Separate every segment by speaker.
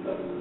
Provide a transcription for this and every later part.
Speaker 1: 嗯。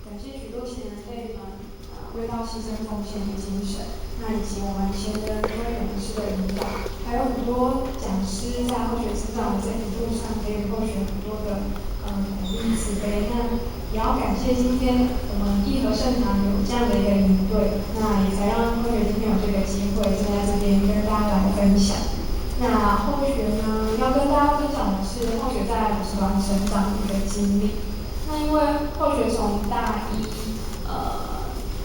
Speaker 1: 感谢许多前辈们为道牺牲奉献的精神，那以及我们前人各位董事的引导，还有很多讲师在后学成长的这一路上给予后学很多的鼓励慈悲。那也要感谢今天我们义和圣堂有这样的一个营队，那也才让后学今天有这个机会站在这边跟大家来分享。那后学呢，要跟大家分享的是后学在50团成长的一个经历。那因为后学从大一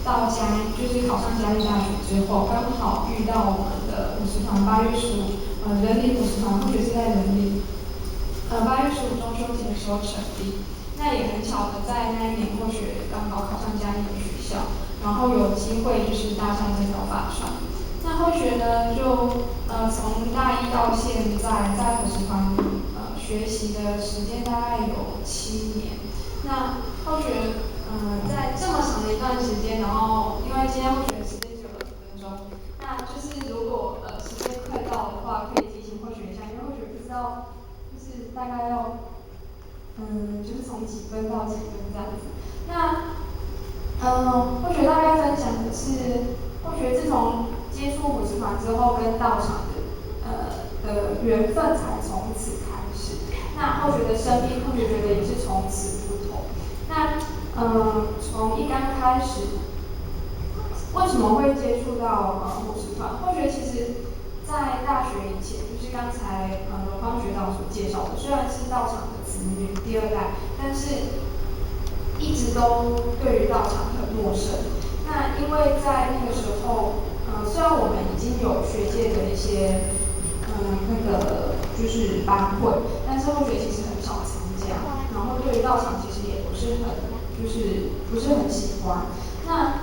Speaker 1: 到就是考上嘉义大学之后，刚好遇到我们的50团8月15人理50团，后学是在人理8月15中秋节的时候成立。那也很巧的，在那一年后学刚好考上嘉义的学校，然后有机会就是搭上这条法船。那后学呢，就从大一到现在，在50团学习的时间大概有7年。那后学在这么长的一段时间，然后因为今天后学的时间只有20分钟，那就是如果时间快到的话，可以提醒后学一下，因为后学不知道就是大概要就是从几分到几分这样子。那后学大概分享的是，后学自从接触50团之后，跟道场的缘分才从此开始。那后学的生命，后学觉得也是从此不同。那从一刚开始，为什么会接触到50团？后学其实在大学以前，就是刚才荣芳学长所介绍的，虽然是道场的子女第2代，但是一直都对于道场很陌生。那因为在那个时候，虽然我们已经有学界的一些就是班会，但是后学其实很少参加，然后对于道场其实也不是很喜欢。那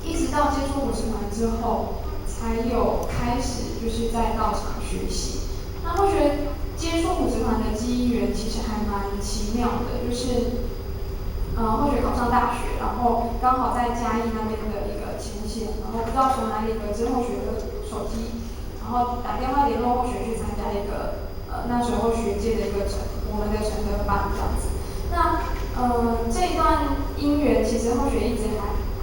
Speaker 1: 一直到接触50团之后，才有开始就是在道场学习。那后学接触50团的机缘其实还蛮奇妙的，就是后学考上大学，然后刚好在嘉义那边的一个前线，然后不知道从哪里得知后学的手机，然后打电话联络后学去参加一个那时候学界的一个我们的成德班这样子。那这一段姻缘其实后学一直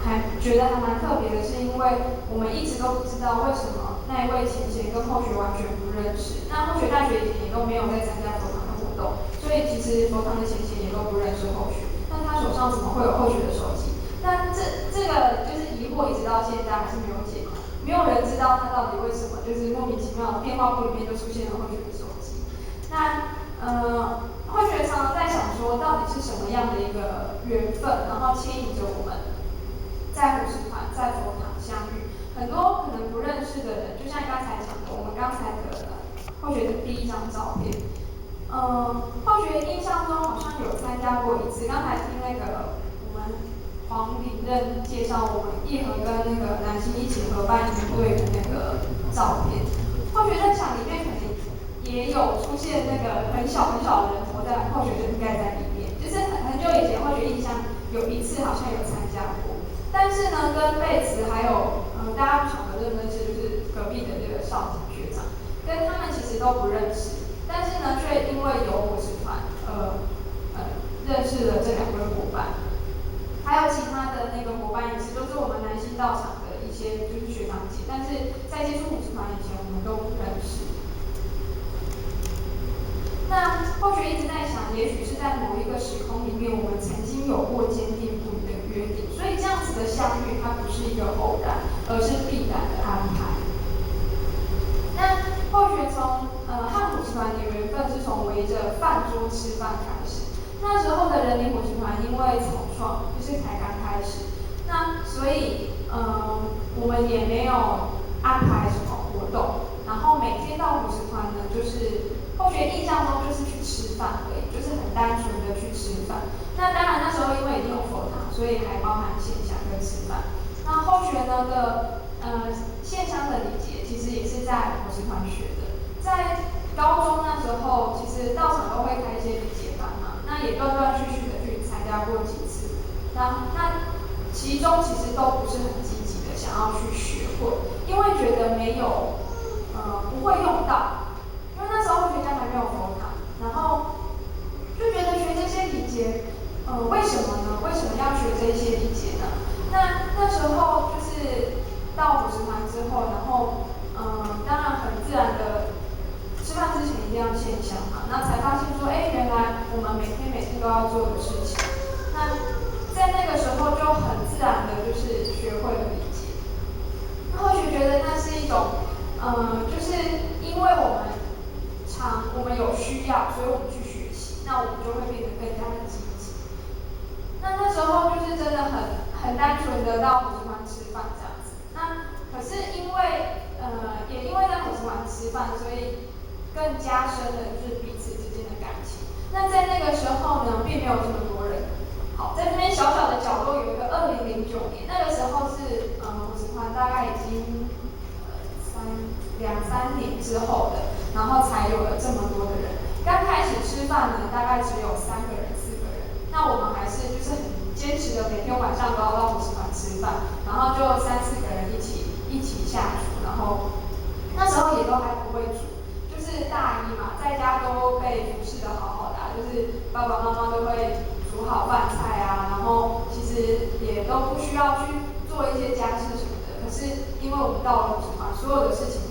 Speaker 1: 还觉得还蛮特别的，是因为我们一直都不知道为什么那一位前贤跟后学完全不认识。那后学大学以前也都没有在参加佛堂的活动，所以其实佛堂的前贤也都不认识后学。那他手上怎么会有后学的手机？那这个就是疑惑，一直到现在还是没有解。没有人知道他到底为什么，就是莫名其妙电话簿里面就出现了后学的手机。那后学常常在想说，到底是什么样的一个缘分，然后牵引着我们在50团在佛堂相遇。很多可能不认识的人，就像刚才讲的，我们刚才的后学的第1张照片。后学印象中好像有参加过一次，刚才听那个我们黄礼任介绍我们义和跟那个南星一起合办营队的那个照片。后学在场里面可能也有出现那个很小很小的人头在后学就应该在里面，就是很久以前后学印象有一次好像有参加过，但是呢跟贝慈还有大家不晓得认不认识，就是隔壁的这个少景学长，跟他们其实都不认识。但是呢，却因为有50团，认识了这2位伙伴，还有其他的那个伙伴也是都是我们南星道场的一些就是学长姐，但是在接触50团以前，我们都不认识。那后学一直在想，也许是在某一个时空里面，我们曾经有过坚定不移的约定，所以这样子的相遇，它不是一个偶然，而是必然的安排。那后学从和50团的缘分是从围着饭桌吃饭开始。那时候的人理50团因为草创，就是才刚开始，那所以我们也没有安排什么活动。然后每天到50团呢，就是后学印象中就是去吃饭而已，就是很单纯的去吃饭。那当然那时候因为已经有佛堂，所以还包含线香跟吃饭。那后学呢的线香的礼节其实也是在50团学的。在高中那时候，其实道场都会开一些礼节班嘛，那也断断续续的去参加过几次。那其中其实都不是很积极的想要去学会，因为觉得没有不会用到，因为那时候学家还没有佛堂，然后就觉得学这些礼节，为什么呢？为什么要学这那时候就是到伙食团之后，然后当然很自然的，吃饭之前一定要献香嘛，那才发现说，哎，原来我们每天都要做的事情。那在那个时候就很自然的，就是学会了理解。那或许觉得那是一种，就是因为我们有需要，所以我们去学习，那我们就会变得更加的积极。那时候就是真的很单纯的到伙食团吃饭这样子。那可是也因为在伙食团吃饭，所以更加深了就是彼此之间的感情。那在那个时候呢，并没有这么多人。好，在这边小小的角落有一个2009年，那个时候是伙食团大概已经两三年之后的，然后才有了这么多的人。刚开始吃饭呢，大概只有3个人、4个人。那我们还是就是很坚持的，每天晚上都要到伙食团吃饭，然后就3、4个人一起下厨，然后那时候也都还不会煮，就是大一嘛，在家都被服侍的好好的就是爸爸妈妈都会煮好饭菜啊，然后其实也都不需要去做一些家事什么的。可是因为我们到了伙食团，所有的事情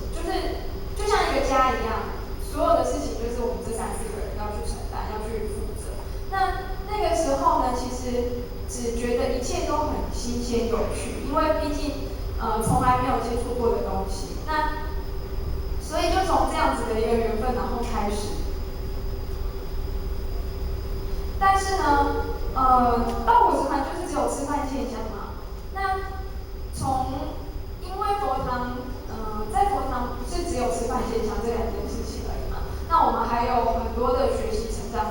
Speaker 1: 就像一个家一样，所有的事情就是我们这3、4个人要去承担，要去负责。那个时候呢，其实只觉得一切都很新鲜有趣，因为毕竟从来没有接触过的东西。那所以就从这样子的一个缘分，然后开始。但是呢，到伙食团就是只有吃饭现象嘛。那因为佛堂，在佛堂不是只有吃饭现象这2件事情而已嘛。那我们还有很多的学习成长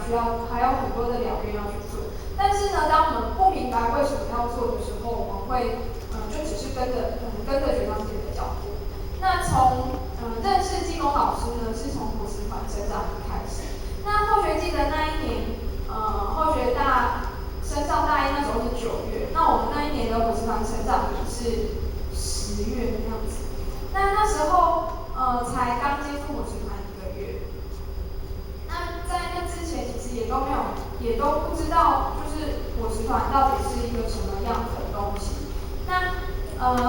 Speaker 1: 还有很多的疗愈要去做。但是呢，当我们不明白为什么要做的时候，我们会就只是跟着学长姐的脚步。那从认识技工老师呢，是从伙食团成长开始。那后学记得那一年，后学升上大一那时候是9月，那我们那一年的伙食团成长也是10月的样子。那时候才刚接触伙食团1个月。那在那之前其实也都不知道，就是伙食团到底是一个什么样的东西。那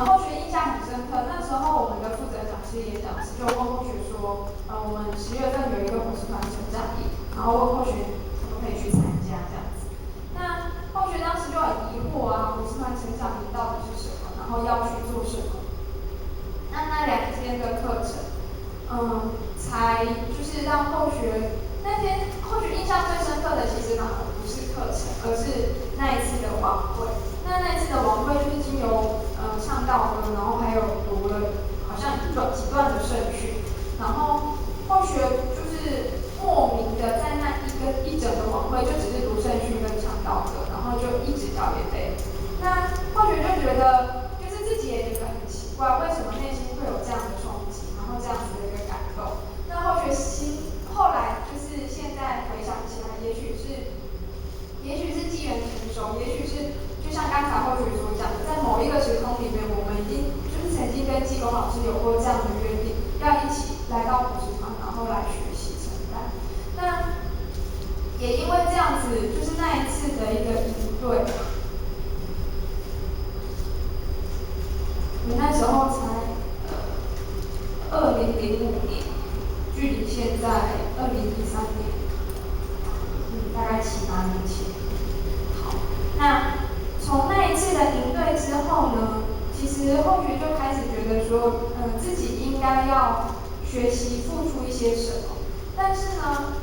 Speaker 1: 后学印象很深刻，那时候我们的负责讲师演讲师就问后学说，我们10月份有一个伙食团成长营，然后问后学可不可以去参加这样子。那后学当时就很疑惑啊，伙食团成长营到底是什么，然后要去做什么？那2天的课程，才就是让后学那天后学印象最深刻的，其实反而不是课程，而是那一次的晚会。那一次的晚会就是经由唱道歌，然后还有读了好像几段的圣训，然后后学就是莫名的在那一整个晚会就只是读圣训跟唱道歌，然后就一直掉眼泪。那后学就觉得，就是自己也觉得很奇怪，为什么内心会有这样的冲击，然后这样子的一个感动。那后学后来就是现在回想起来，也许是机缘成熟，也许是就像刚才后学所讲的，在某一个时空里面，我们已经就是曾经跟技工老师有过这样的约定，要一起来到伙食团，然后来学习承担。那也因为这样子，就是那一次的一个营队，你那时候才2005年，距离现在2013年，大概7、8年前。好，那从那一次的营队之后呢，其实后学就开始觉得说，自己应该要学习付出一些什么。但是呢，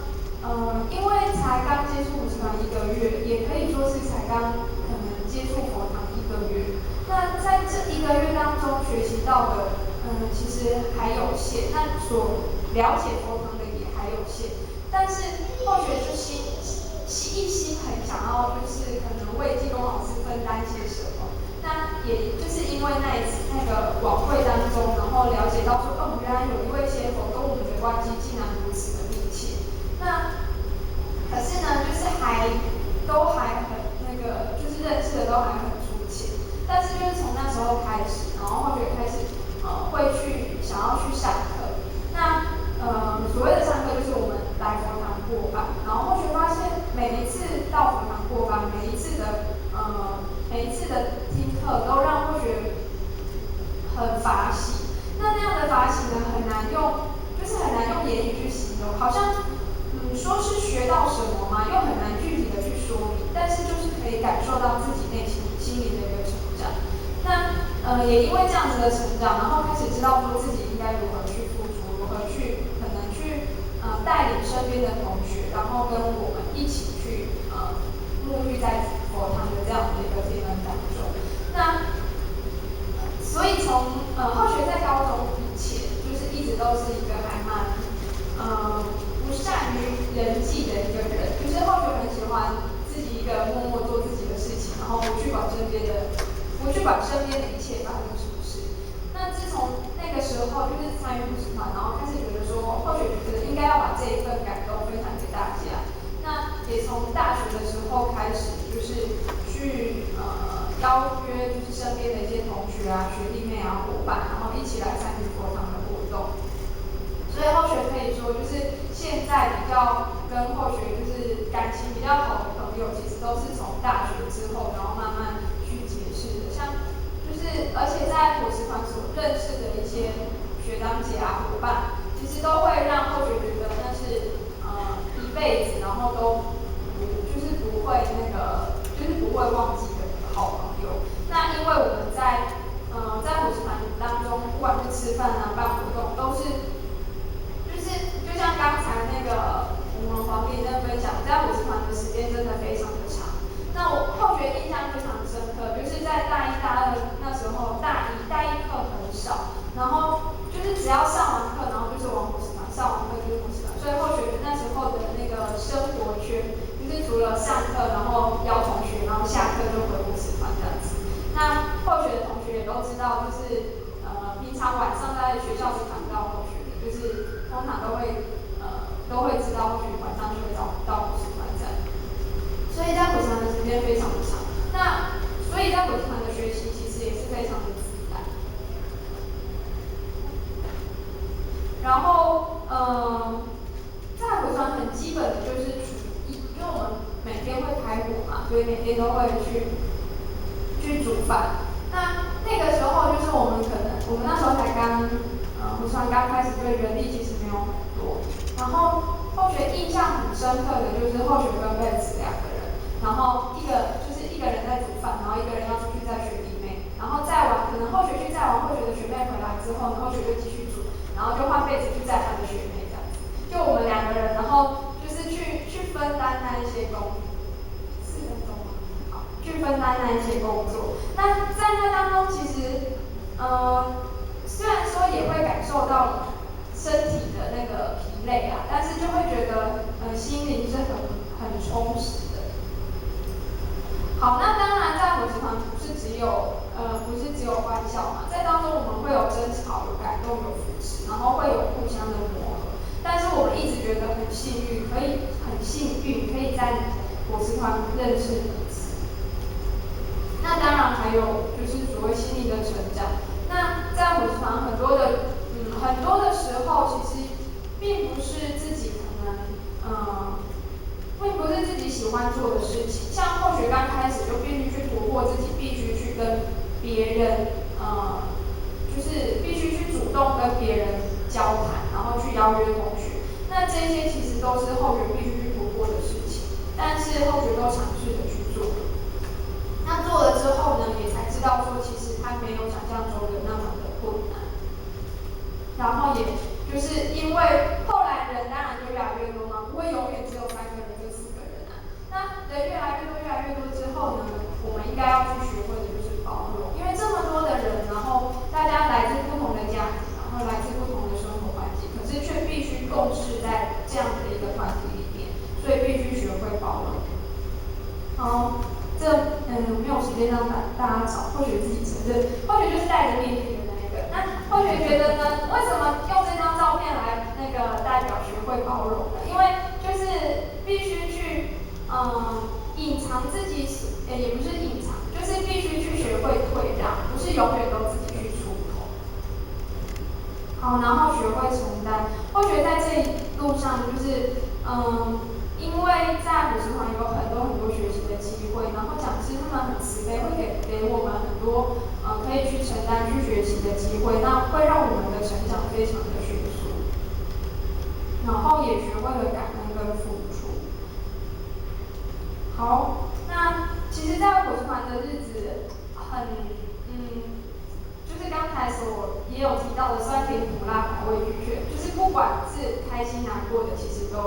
Speaker 1: 因为才刚接触伙食团1个月，也可以说是才刚可能接触佛堂1个月。那在这1个月当中学习到的，其实还有限，那所了解佛堂的也还有限。但是后学就一心很想要，就是可能为技工老师分担些什么。那也就是因为那个晚会当中，然后了解到说，原来有一位仙佛跟我们的关系竟然如此的密切。那可是呢，就是都还很就是认识的都还很粗浅。但是就是从那时候开始，然后后学开始会想要去上课。那所谓的上课就是我们来佛堂过班，然后后学发现每一次到佛堂过班，每一次的听课都内心理的一个成长。那也因为这样子的成长，然后开始知道说自己应该如何去付出，如何去可能去带领身边的同学，然后跟我们一起去沐浴在佛堂的这样的一个经验当中。那所以从后学在高中以前，就是一直都是一个还蛮不善于人际的一个人，就是后学很喜欢自己一个默默做自己的事情，然后不去管身边的一切发生什么事。那自从那个时候就是参与补习团，然后开始觉得说，后学觉得应该要把这一份感动分享给大家。那也从大学的时候开始，就是去邀约就是身边的一些同学啊、学弟妹啊、伙伴，然后一起来参与佛堂的活动。所以后学可以说就是现在比较跟后学就是感情比较好的朋友，其实都是从大学之后，然后慢慢去结识的。像就是而且在伙食团所认识的一些学长姐啊、伙伴，其实都会让后学觉得那是一辈子，然后都就是不会就是不会忘记的好朋友。那因为我们在伙食团当中，不管是吃饭啊、办活动，都是就像刚才那个我们黄丽珍分享，在伙食团的时间真的非常的长。那我后学印象非常深刻，就是在大一、大二那时候，大一课很少，然后就是只要上完课，然后就是往伙食团，上完课就是伙食团，所以后学那时候的那个生活圈，就是除了上课，然后邀同学，然后下课就回伙食团这样子。那后学的同学也都知道，就是平常晚上在学校是看不到后学的，就是通常都会知道后学晚上就会到伙食团这样。所以在伙食团的时间非常的长。那所以在伙食团的学习其实也是非常的自然。然后在伙食团很基本的就是厨艺，因为我们每天会开火嘛，所以每天都会去煮饭。那个时候就是我们那时候才伙食团刚开始，所以人力其实没有很多。然后后学印象很深刻的就是后学跟贝子两个人，然后一个人在煮饭，然后一个人要出去载学弟妹，然后载完可能后学去载完后学的学妹回来之后，后学就继续煮，然后就换贝子去载他的学妹这样子。就我们两个人，然后就是去分担那一些工，4分钟吗？好，去分担那一些工作。那在那当中，其实虽然说也会感受到身体的那个疲累啊，但是就会觉得心灵是很充实的。好，那当然在伙食团不是只有欢笑嘛，在当中我们会有争吵、有感动、有扶持，然后会有互相的磨合。但是我们一直觉得很幸运，可以在伙食团认识彼此。那当然还有就是所谓心理的成长。那在伙食团很多的时候，其实并不是自己并不是自己喜欢做的事情。像后学刚开始就必须去突破自己，必须去跟别人就是必须去主动跟别人交谈，然后去邀约同学。那这些其实都是后学必须去突破的事情，但是后学都尝试着去做。那做了之后呢，也才知道说，其实它没有想象中的那么的困难。然后也就是因为后来人当然就越来越多嘛，不会永远只有3个人跟4个人啊。那人越来越多之后呢，我们应该要去学会的就是包容，因为这么多的人，然后大家来自不同的家庭，然后来自不同的生活环境，可是却必须共事在这样的一个团体里面，所以必须学会包容。好，没有时间让大家找，或许自己承认，或许就是带着面具的那一个。那或许觉得呢，为什么用这张照片来代表学会包容呢？因为就是必须去隐藏自己，也不是隐藏，就是必须去学会退让，不是永远都自己去出头。好，然后学会承担。或许在这一路上，就是因为在伙食团有很多学习的机会，然后讲师他们很慈悲，会给我们很多可以去承担、去学习的机会，那会让我们的成长非常的迅速，然后也学会了感恩跟付出。好，那其实，在伙食团的日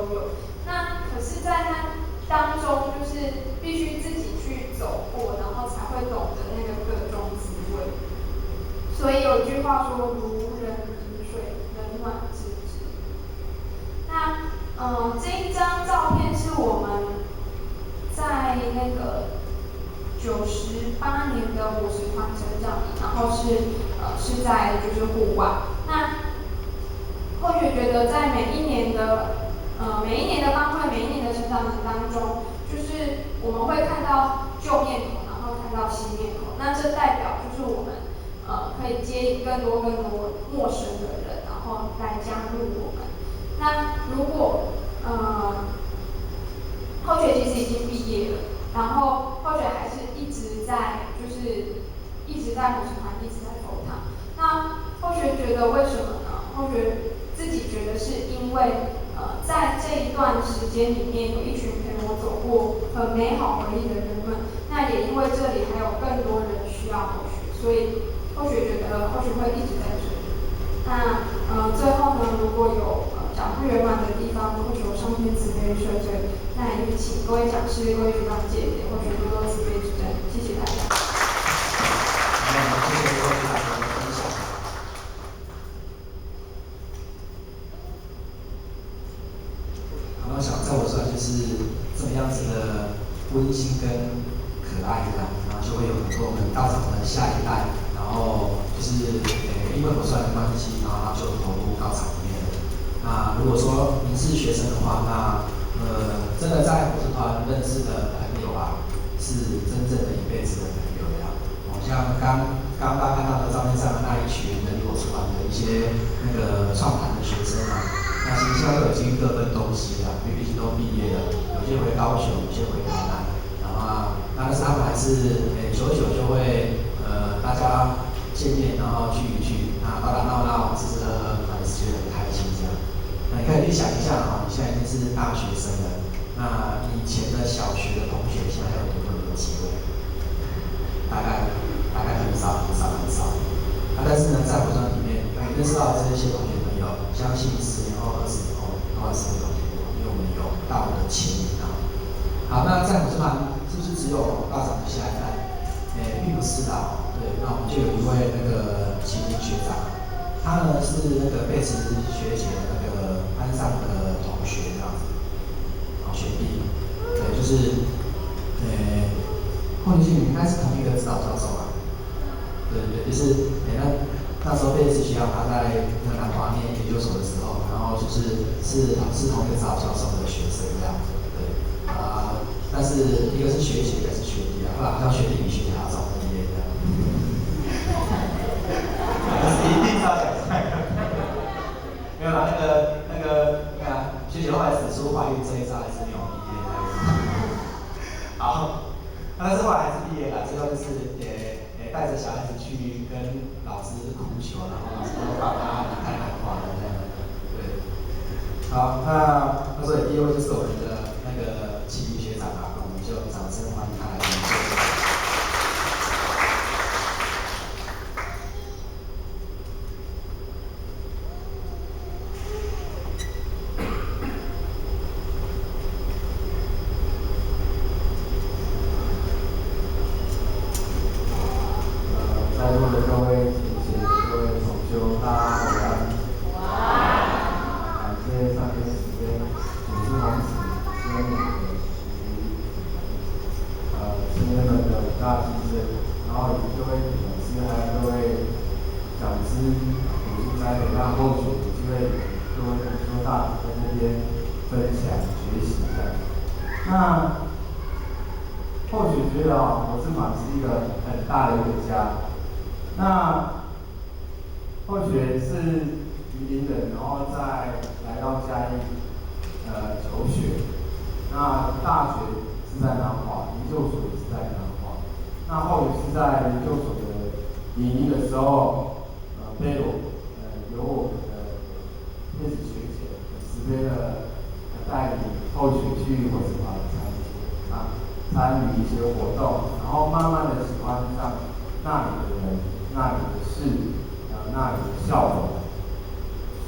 Speaker 1: 都有。那可是，在它当中，就是必须自己去走过，然后才会懂得那个各中滋味。所以有句话说：如人饮水，冷暖自知。那这一张照片是我们在那个98年的50团成长营，然后是在就是户外。那或许觉得在每一年的班会，每一年的成长营当中，就是我们会看到旧面孔，然后看到新面孔。那这代表就是我们可以接引更多陌生的人，然后来加入我们。那如果后学其实已经毕业了，然后后学还是一直在补习团，一直在佛堂。那后学觉得为什么呢？后学自己觉得是因为在这一段时间里面，有一群陪我走过很美好回忆的人们。那也因为这里还有更多人需要后学，所以后学觉得后学会一直在这里。那最后呢，如果有讲不圆满的地方，或许我上天慈悲赦罪，那也请各位讲师、各位学长姐姐，或许多多慈悲指正。谢谢大家。
Speaker 2: 谢谢各位大家的分享。然后想在我这就是这么样子的温馨跟可爱这样，然后就会有很多我们道场的下一代，然后就是因为我算的关系，然后他就投入道场里面了。那如果说您是学生的话，那真的在火车团认识的朋友啊，是真正的一辈子的朋友呀。像刚大家看到的照片上的那一群人火车团的一些那个创团的学生啊，那其实现在都已经各奔东西了，因为毕竟都毕业了，有些回高雄，有些回台南，然后但是他们还是久久就会大家见面，然后聚一聚，打打闹闹，吃吃喝喝，还是觉得很开心这样。那你可以去想一下哈，你现在已经是大学生了，那以前的小学的同学现在有没有机会？大概很少。但是呢，在火车里面，认识到这些同学朋友，相信10年后、20年后都还是会有联络，因为我们有道的牵引啊。好，那在火车团是不是只有道长的下一代？并不是的。对，那我们就有一位那个麒麟学长，他呢是那个贝茨学姐的那个班上的同学这样子，学弟。对，就是后续应该是同一个指导教授啊。对，就是那时候贝茨学长他在那个南华念研究所的时候，然后是同一个指导教授的学生这样。对但是一个是学姐，一个是学弟啊，后来好像学弟比学姐还要早毕业这样。一定是要讲出来的。没有啦，学姐后来指出怀孕这一招还是没有毕业的。好，但是后来还是毕业了，最后就是也带着小孩子去跟老师哭求，然后老师都帮他离开南华的这样。对，好，那所以第一位就是我们的那个麒麟学长啊，我们就掌声欢迎他来演讲。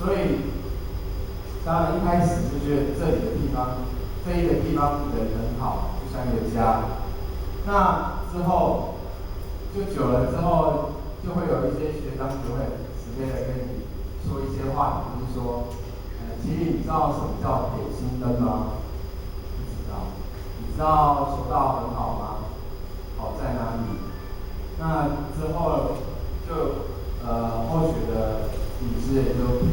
Speaker 3: 所以，当然一开始就觉得这里的这一个地方人很好，就像一个家。那之后就久了之后，就会有一些学长就会直接的跟你说一些话，就是说，其实你知道什么叫点心灯吗？不知道。你知道求道很好吗？好在哪里？那之后就后学的理事也就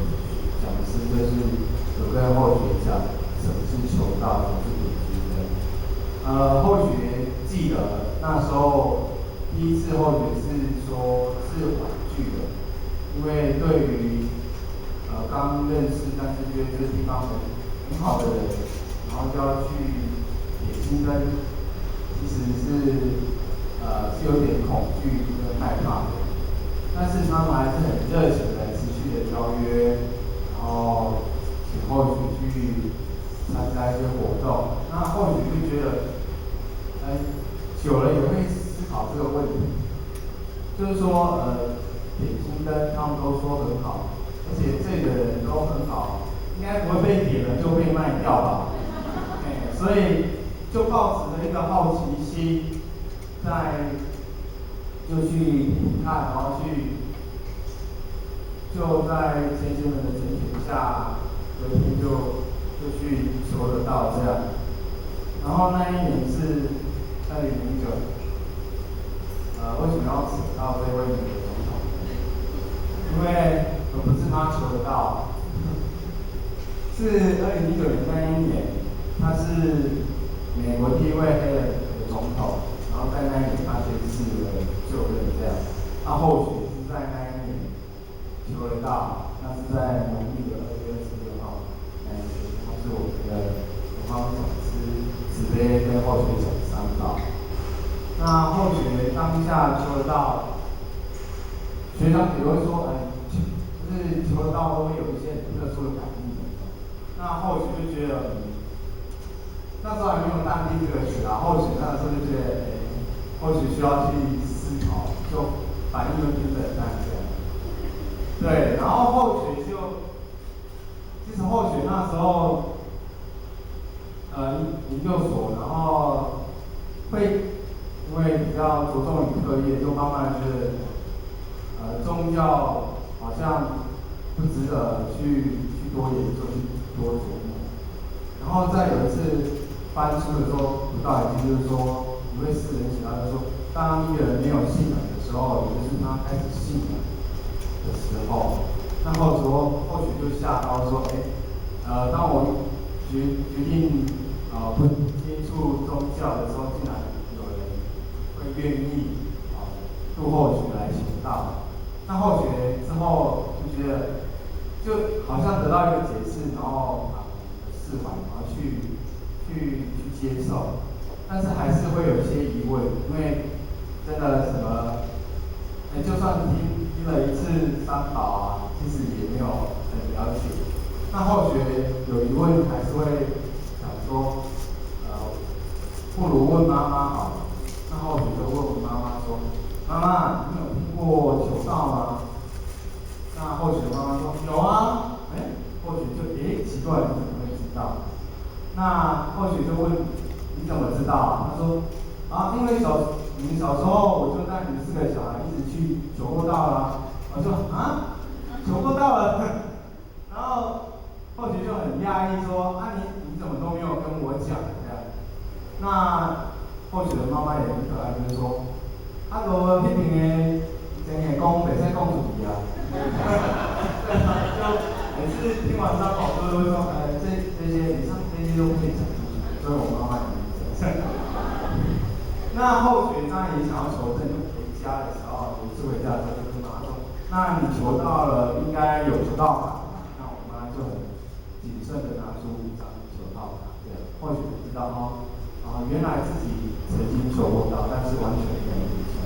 Speaker 3: 讲师就是有跟后学讲什么是求道，什么是点心灯。后学记得那时候第一次后学是说是婉拒的，因为对于刚认识但是觉得这个地方很好的人，然后就要去点心灯，其实是有点恐惧跟害怕的。但是他们还是很热情的持续的邀约，然后请后学去参加一些活动。那后学就觉得，久了也会思考这个问题，就是说，点心灯他们都说很好，而且这里的人都很好，应该不会被点了就被卖掉吧？所以就抱持着一个好奇心，就去看，然后就在先生们的指点下，隔天就去求得道这样。然后那一年是2009，为什么要扯到这位美国总统？因为不是他求得道，是2019年那一年，他是美国第一位黑人的总统，然后在那一年他宣誓了就任这样。他后续是在那一年求得道，那是在农历的2月26号那一天，他是我们的东方总师慈悲跟后学总三宝。那后学当下求得道，学长也会说，就是求得道都会有一些很特殊的感应。那后学就觉得，那时候还没有"淡定"这个词啊，后学那个时候就觉得，后学需要去思考，就反应会变得很淡这样。对，然后后学其实后学那时候，研究所，然后会因为比较着重于课业，就慢慢觉得，宗教好像不值得去多研究，去多琢磨。然后再有一次翻书的时候，读到一句就是说，一位世人写到就说，当一个人没有信仰的时候，也就是他开始信仰的时候，那后学就下刀说，当我决定不接触宗教的时候，竟然有人会愿意入后学来求道。那后学之后就觉得，就好像得到一个解释，然后释怀，然后去接受，但是还是会有一些疑问，因为真的什么，就算听了一次三宝啊，其实也没有很了解。那后学有疑问，还是会想说，不如问妈妈好了。那后学就问我妈妈说："妈妈，你有听过求道吗？"那后学妈妈说："有啊。"后学就奇怪，你怎么会知道？那后学就问："你怎么知道啊？"他说："因为你们小时候我就带你们4个小孩一起去求过道啦。"我说："求过道了。然后后学就很讶异说："你怎么都没有跟我讲这样？"那后学的妈妈也很可爱，就是说："就迄边的真的讲袂使讲出去啊。"就每次听完三宝都会说："这些以上这些都可以讲出去。"所以我妈妈也这样。那后学当然也想要求证，就回家的时候，有一次回家的时候就跟妈说："那你求到了，应该有求到卡。"那我妈就很谨慎的拿出一张求道卡，这样或许不知道原来自己曾经求过道，但是完全没有印象，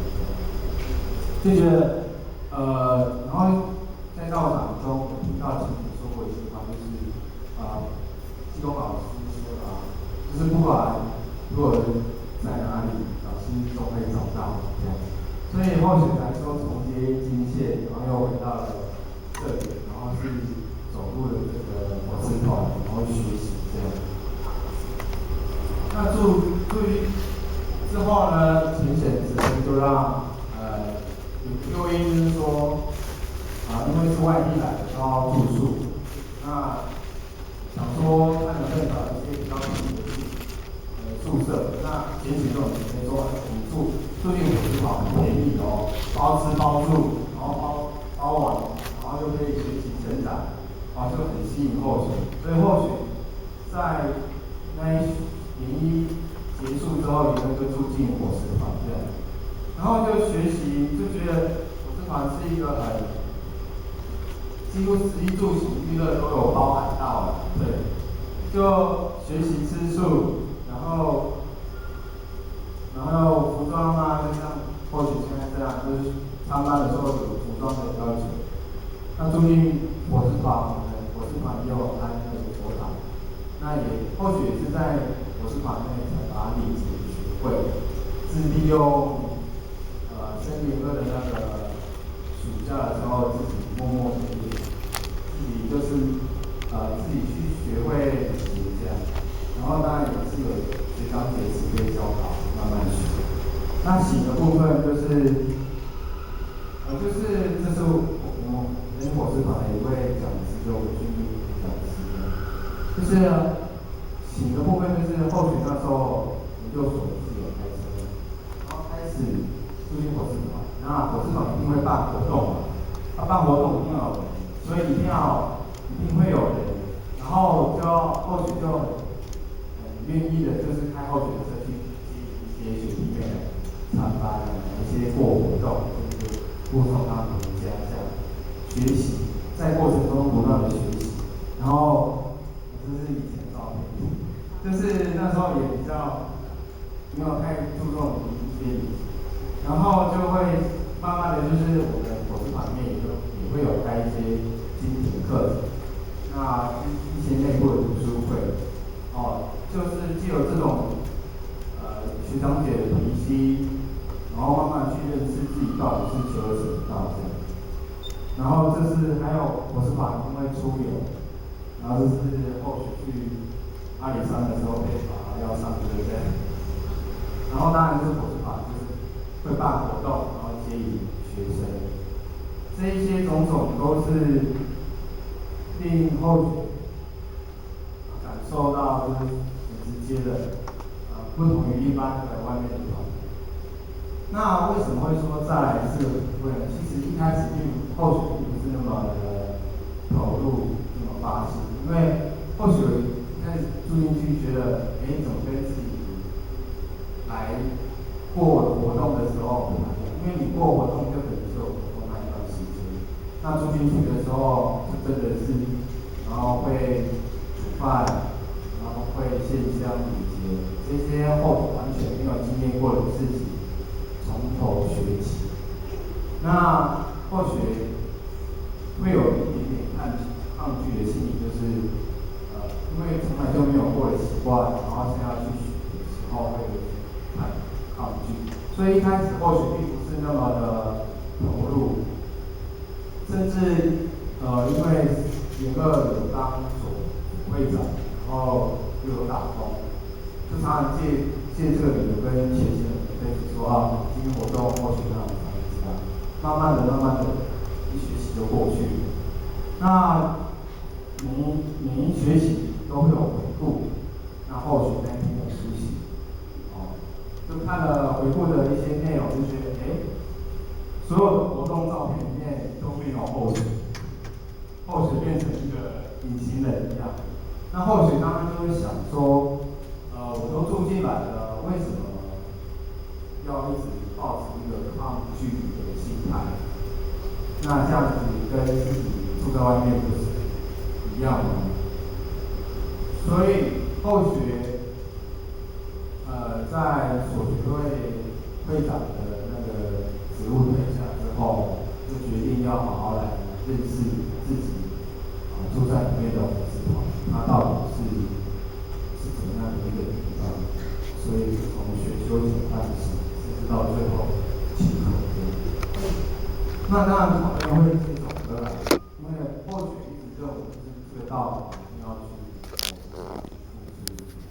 Speaker 3: 就觉得然后在道场中我听到前面说过一句话，就是济公老师说的就是不管若人在哪里，老师都会找到这样。所以后学来说重接金线，然后又回到了这里，然后是走入了这个火车团，然后学习这样。诱因就是说，因为是外地来的都要住宿，那想说看能不能找一些比较便宜的宿舍，那也许这种直接说，你住进伙食坊很便宜哦，包吃包住，然后包玩，然后又可以学习成长，就很吸引候选，所以或许在那一年一结束之后，也会就住进伙食坊这样，然后就学习，就觉得伙食坊是一个几乎食衣住行娱乐都有包含到了，对，就学习吃素，然后服装啊，就像或许现在这样，就是上班的时候有服装的要求。那住进伙食坊，伙食坊也有安那个佛堂，那也或许也是在伙食坊内才把礼节学会，是利用森林哥的那个暑假的时候自己默默的练，自己就是自己去学会礼节这样，然后当然也是有学长姐是可以教导，慢慢学。那洗的部分就是，这是我跟伙食坊的一位讲师，就我去讲师，就是洗的部分就是后学那时候研究所自己有开车，然后开始住进伙食坊，那伙食坊一定会办活动嘛，办活动一定要有人，所以一定会有人，然后就要后学就很愿意的，就是开后学的车去接一些学弟妹来上班一些过活动，就是护送他们回家这样学习，在过程中不断的学习，然后这是以前的照片，就是那时候也比较没有太注重一些礼节，然后就会慢慢的就是我们伙食坊里面也会有开一些精品课程，那一些内部的读书会，就是藉由这种学长姐的提携，然后慢慢去认识自己到底是求了什么道这样。然后这是还有伙食坊因为出游，然后这是后续去阿里山的时候被罚要上车这样。然后当然是伙食坊就是会办活动，然后接引学生，这一些种种都是令后学感受到就是很直接的，不同于一般的外面的团体。那为什么会说再来是为了？其实一开始后学并不是那么的投入，那么发心，因为后学一开始住进去觉得，怎么跟自己来过活动的时候不太一样？因为你过活动就可能只有活动那一段时间，那住进去的时候就真的是，然后会煮饭，然后会献香礼节，这些后完全没有经历过的事情，从头学起。那或许会有一点点抗拒的心理，就是因为从来就没有过的习惯，然后现在要去学的时候会有点抗拒，所以一开始或许并不是那么的投入，甚至因为严哥有当总会长，然后又有打工，就常常借这个理由跟学生分析说今天活动或许让我才知道，慢慢的一学期就过去了。那每一学期都会有回顾，那后续那天的书写，就看了回顾的一些内容，就觉得所有的活动照片里面都没有后续，后续变成一个隐形人一样。那后续当然就会想说，我都住进来了，为什么要一直保持一个抗拒的心态？那这样子跟自己住在外面不是一样吗？所以后学，在所学会长的那个职务退下之后，就决定要好好来认识自己，住在里面的伙食坊，它到底是怎么样的一个地方。所以从选修简开始，一直到最后起口碑。那当然讨论会这种的啦，因为或许一直认为就是这个道理一定要去付出，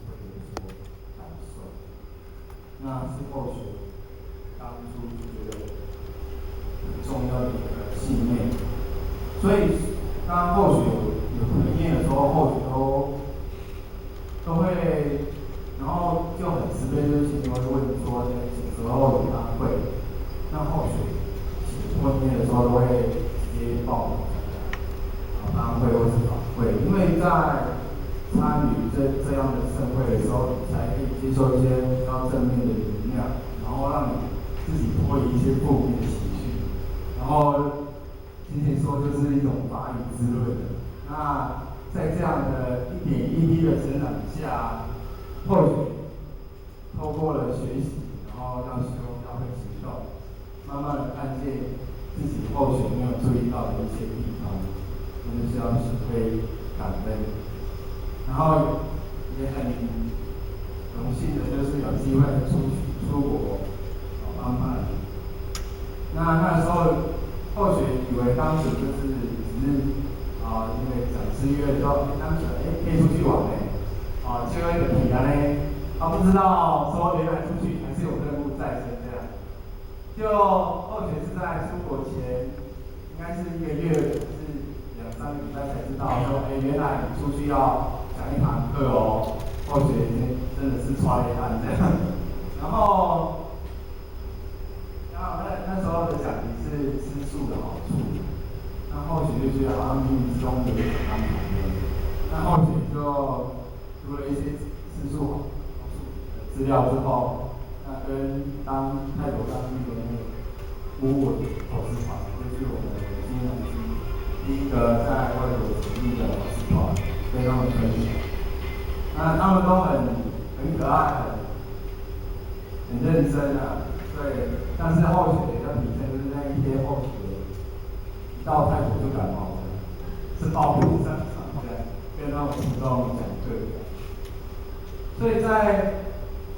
Speaker 3: 或者说感受。那是后学当初就觉得重要的一个信念。所以当后学有回念的时候，后学都会，然后就很慈悲，就是请会问说，什么时候有班会？那后学回念的时候都会直接报名参加班会或是法会，因为在参与这样的盛会的时候，你才可以接受一些比较正面的能量，然后让你自己脱离一些负面的情绪，然后今天说就是一种法语滋润的。那在这样的一点一滴的成长下，或许透过了学习，然后让学生要会行动，慢慢的看见自己后学没有注意到的一些地方，我们就是要学会感恩。然后也很荣幸的，就是有机会出国帮忙。那时候后学以为当时就是只是因为讲师约说，当时可以出去玩就一个体呢，不知道说原来出去还是有任务在身这样。就后学是在出国前，应该是1个月还是2、3个礼拜才知道说，原来你出去要讲一堂课后学真的是穿一堂这样。然后那时候的讲题是吃素的好处，那后学就觉得好像冥冥之中有点安排的，那后学就读了一些吃素好处的资料之后，那跟泰国当地的那个乌文投资团，就是我们金融区第一个在外国成立的投资团，跟他们分享。那他们都很可爱，很认真对。但是后学的比赛就是那一天后学一到泰国就感冒了，是报名上场的，跟他们互动讲课。所以在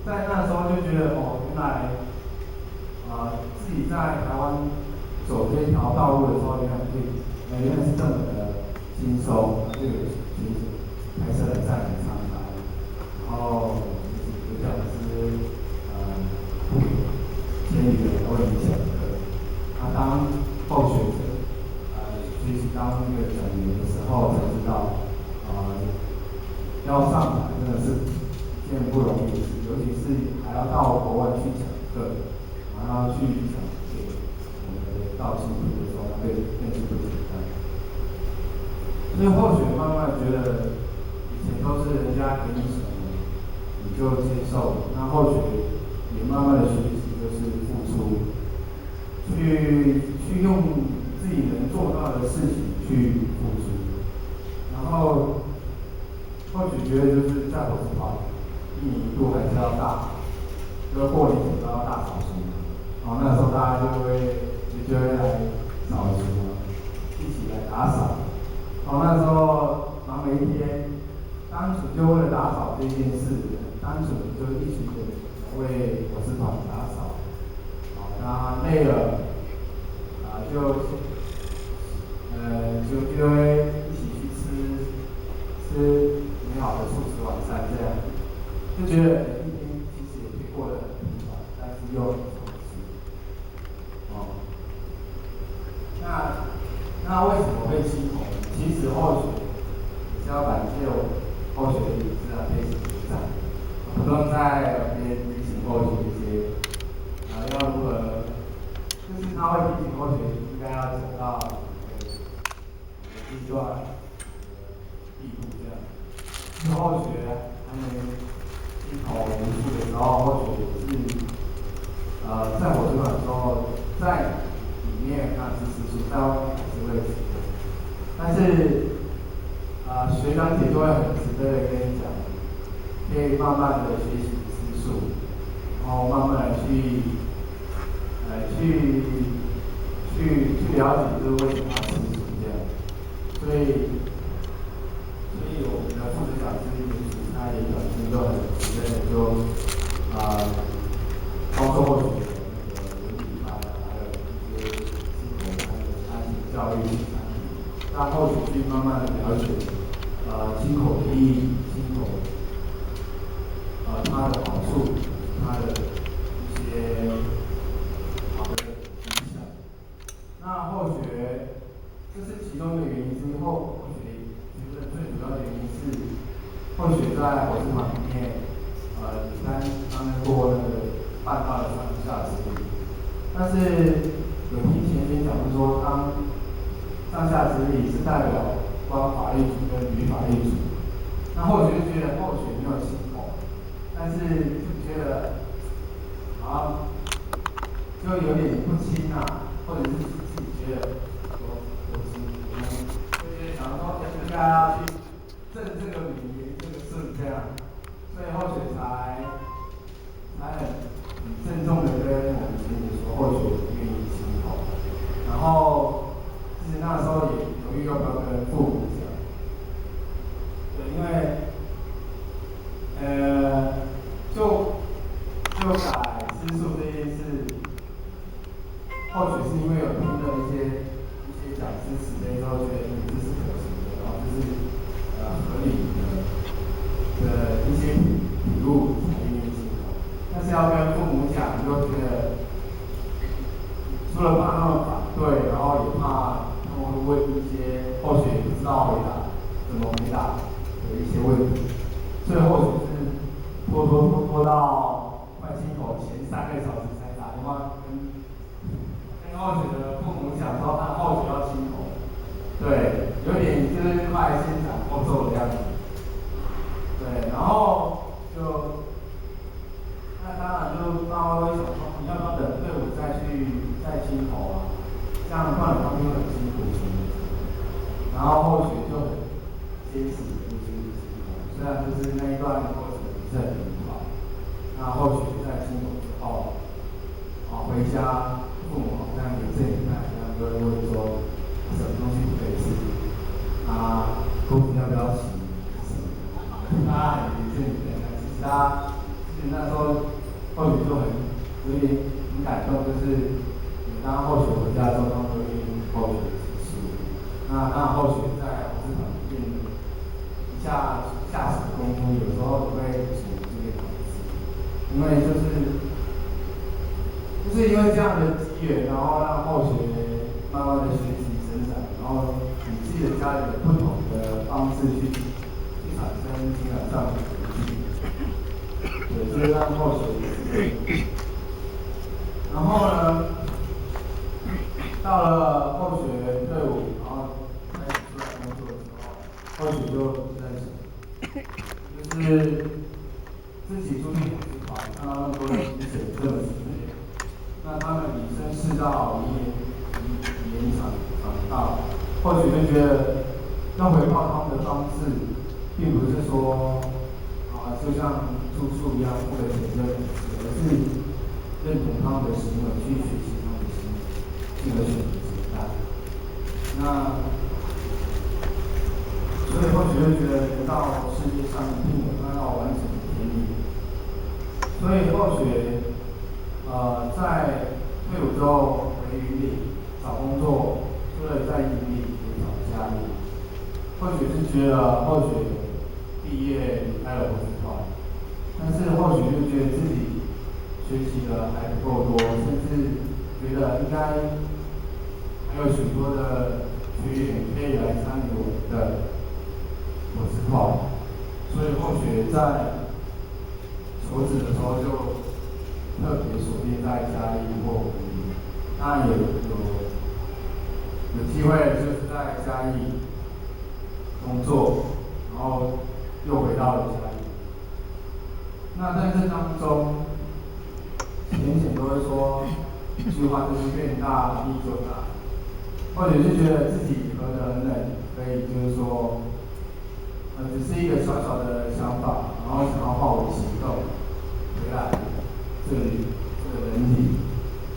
Speaker 3: 那时候就觉得原来自己在台湾走这条道路的时候，原来是这么的轻松，这个其实还是很在很常来。然后有讲师千语的为你讲课，当后学者学习当那个讲员的时候，才知道要上台真的是一件不容易的事，尤其是还要到国外去讲课，还要去讲给我们到信徒的时候，更是不简单。所以后学慢慢觉得，以前都是人家给你什么，你就接受。那后学也慢慢的学习，就是付出，去用自己能做到的事情去付出。然后后学觉得就是在我这块，1年1度还是要大，就过年前都要大扫除。那时候大家就会来扫除，一起来打扫。那时候忙了一天，单纯就为了打扫这件事，单纯就一群人为我师团打扫。那累了，就会一起去吃美好的素食晚餐，这样就觉得一天其实也可以过得很平凡，但是又很充实。那为什么会辛苦？其实后学也是要感谢我后学的理事配合学长，不断在耳边提醒后学一些，要如何，就是他会提醒后学应该要走到地段地步这样。之后学他们一头无数的时候，后学也是在我这个时候在里面那是吃素，在外面还是会吃的。但是学长姐就会很慈悲的跟你讲，可以慢慢的学习吃素，然后慢慢的去了解就是为什么要吃素这样。所以我们的副执讲师他也表现就很慈悲的就包括后学的那个伦理班还有一些系统还有家庭教育产品，让后学去慢慢的了解亲口的意义，亲口它的好处，它的一些好的影响。那是后学觉得最主要的原因是后学在火车团里面，担任过那个办法的上下指理，但是有听前辈讲说，当上下指理是代表光法律组跟语法律组，那后学就觉得后学没有系统，但是就觉得好像就有点不清啊，或者是自己觉得有就是想说应该要去正这个名这个顺这样，所以后学才很郑重的跟我们经理说后学愿意系统，然后其实那时候也犹豫要不要跟父母讲，对，因为就改师数这件事，或许是因为有听了一些讲师实践之后，觉得这是可行的，然后这是合理的一些体悟才愿意进口。但是要跟父母讲，就觉得除了怕他们反对，然后也怕他们会问一些后学不知道回答怎么回答的一些问题，所以后学是拖到快亲口前3个小时才打电话跟后学的父母讲说，后学要亲口，对，有点就是快先斩后奏的样子，对，然后那当然就大家会想说，你要不要等队伍再亲口啊？这样的话你他们就很辛苦，然后后学就很坚持不亲口，虽然就是那一段过程不是很愉快，那后学在亲口之后，回家父母好像也是很担心，他们就会问说什么东西不可以吃，裤子要不要洗，他也是很担心，其实那时候后学就有点很感动，就是当后学回家之后，他们会愿意后学指示，那后学在火车团里面下属的功夫，有时候也会处理这些东西，因为就是因为这样的机缘，然后让后学慢慢的学习成长，然后以自己的家里有不同的方式去产生情感上的联系，对，就是让后学然后呢，到了后学队伍，然后开始出来工作的时候，后学就在想，就是自己注定火车团，看到那么多人薪水这么低，那他们以身试道，以延长大，或许就觉得要回报他们的方式，并不是说就像住宿一样付了钱就了事，而是认同他们的行为，去学习他们的行为，进而选择承担。那所以或许就觉得人到世界上并没有到完整的天理，所以后学在退伍之后回云林找工作，除了在云林也找家里，或许是觉得后学毕业离开了火车团，但是后学就觉得自己学习的还不够多，甚至觉得应该还有许多的学员可以来参与我们的火车团，所以后学在求职的时候就特别锁定在嘉义或云林，当然有机会就是在嘉义工作，然后又回到了嘉义。那在这当中，前都会说一句话，就是愿大必就大，或者是觉得自己何德何能，可以就是说，只是一个小小的想法，然后想要化为行动，回来这个人体，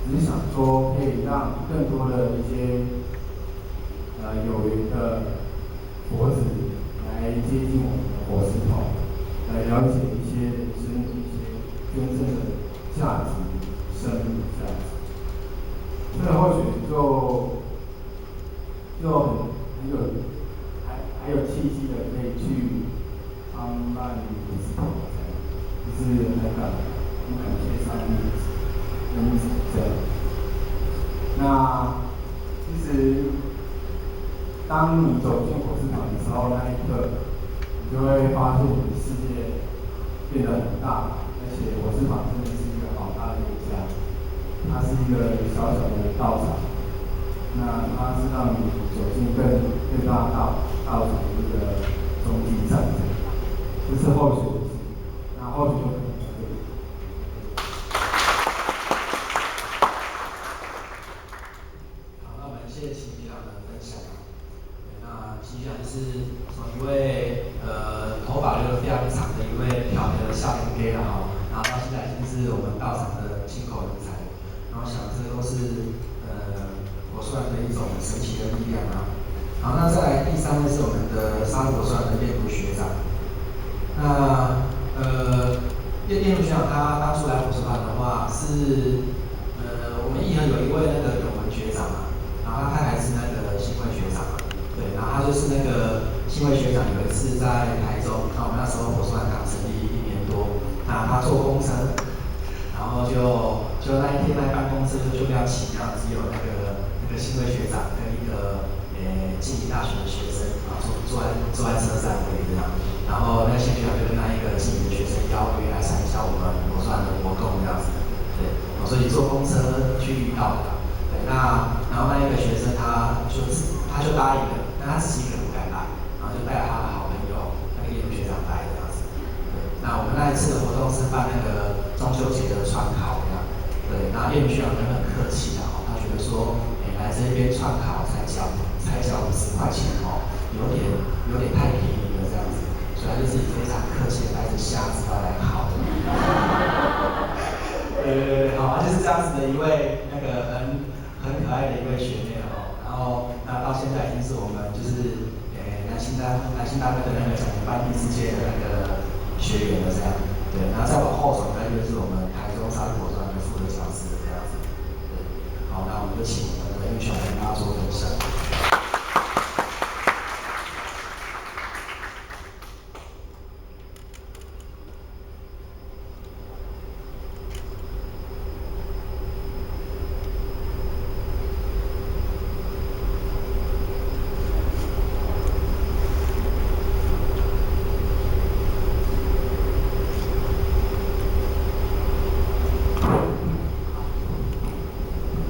Speaker 3: 只是想说可以让更多的一些有缘的佛子来接近我们的火石头，来了解一些人生一些真正的价值，生命的价值。所以或许就很有还有契机的可以去帮伴火石头，就是很感谢上帝跟这样。那其实当你走进火车场的时候，那一刻，你就会发现你的世界变得很大，而且火车场真的是一个好大的一个家，它是一个小小的道场，那它是让你走进更大的道场的一个终极战争，这是后学的事，那后学就可能在这里。
Speaker 2: 好，那我们谢谢秦局长的分享。那秦局长就是从一位头发留得非常长的一位漂亮的少年 K 了哈，然后到现在已经是我们道场的亲口人才，然后想这都是火算的一种神奇的力量啊。好，那再来第三位是我们的沙火算的练武学长。那练武学长他当初来火算的话是我们义和有一位那个永文学长啊，然后他还是那个新会学长啊，对，然后他就是那个新会学长有一次在台中，那我们那时候火算刚成立1年多，那他坐公车，然后就那一天那班公车就要骑，然后只有那个新会学长跟一个静宜大学的学生，然后坐在车上而已这样，然后那个新学长就跟那一个静宜的学生邀约来参加我们火算的活动这样子，对，所以坐公车去遇到的，对，然后那一个学生他就答应了，但他自己一个人不敢来，然后就带了他的好朋友那个叶学长来这样子，对，那我们那一次的活动是办那个中秋节的串烤这样，对，然后叶学长就很客气啊，他觉得说，来这边串烤才交50块钱哦，有点太便宜了这样子，所以他就自己非常客气的带着虾子要来烤。好，就是这样子的一位那个很可爱的一位学妹哦，然后那到现在已经是我们就是南新大学的那个讲研班第4届的那个学员了这样，对，然后再往后走那就是我们台中沙火专的副的讲师这样子，对，好，那我们就请我们的玉雄跟大家做分享。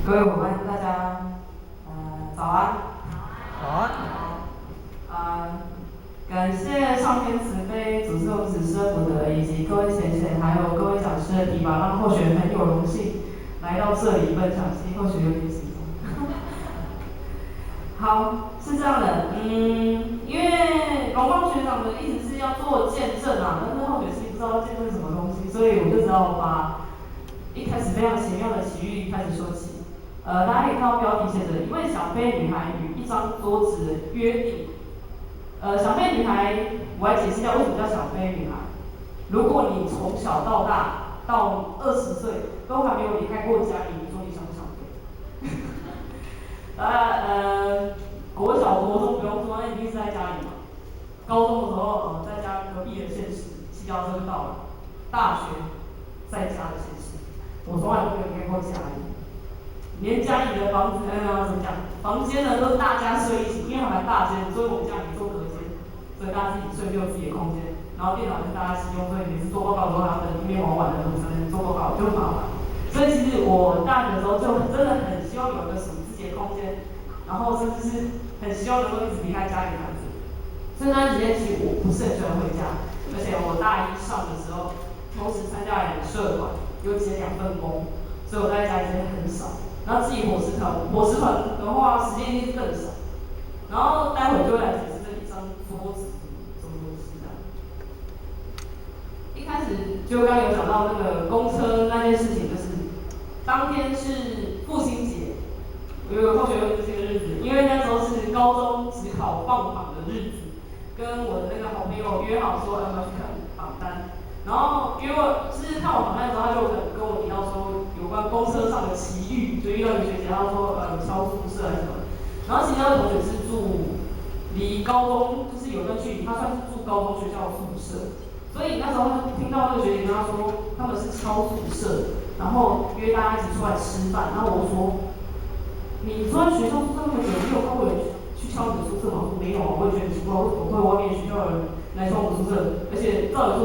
Speaker 4: 各位伙伴，大家早安。
Speaker 5: 早安。
Speaker 4: 感谢上天慈悲、主持子师福德以及各位贤贤，还有各位讲师的提拔，让后学很有荣幸来到这里分享，其实后学有点紧张。好，是这样的，因为荣光学长的意思是要做见证啊，但是后学是不知道见证什么东西，所以我就只好把一开始非常奇妙的奇遇开始说起。大家可以看到标题写着一位小飞女孩与一张桌子的约定。小飞女孩，我来解释一下为什么叫小飞女孩。如果你从小到大到20岁都还没有离开过家里，你说你想不想飞？国小、国中不用说，那一定是在家里嘛。高中的时候，在家隔壁的县市，骑脚车就到了。大学在家的县市，我从来都没有离开过家里。连家里的房子，怎么讲？房间呢都是大家睡一起，因为还蛮大间，所以我们家里做隔间，所以大家自己睡就有自己的空间。然后电脑是大家一起用，所以每次做报告都还要等一边玩完了，才能做报告，就很麻烦。所以其实我大学的时候就真的很希望有一个属于自己的空间，然后甚至是很希望能够一直离开家里这样子。所以那段时间其实我不是很喜欢回家，而且我大一上的时候，同时参加2个社团，又接2份工，所以我在家里真的很少。然后自己伙食团的话，时间一定是更少。然后待会就会来解释这一张桌子什么东西的。一开始就刚有讲到那个公车那件事情，就是当天是父亲节，我有个同学用这个日子，因为那时候是高中指考放榜的日子，跟我的那个好朋友约好说要不要去看榜单。然后约我是看我榜单的时候，他就跟我提到说有关公车上的奇遇，就遇到一个学姐，他说超宿舍还是什么。然后其他的同学是住离高中就是有段距离，他算是住高中学校的宿舍，所以那时候他听到那个学姐跟他说他们是超宿舍，然后约大家一起出来吃饭。然后我就说你住在学校住这么久，你有跟我去敲你的宿舍吗？我说没有啊，我也觉得很奇怪，为什么会外面学校有人来敲我宿舍？而且照理说。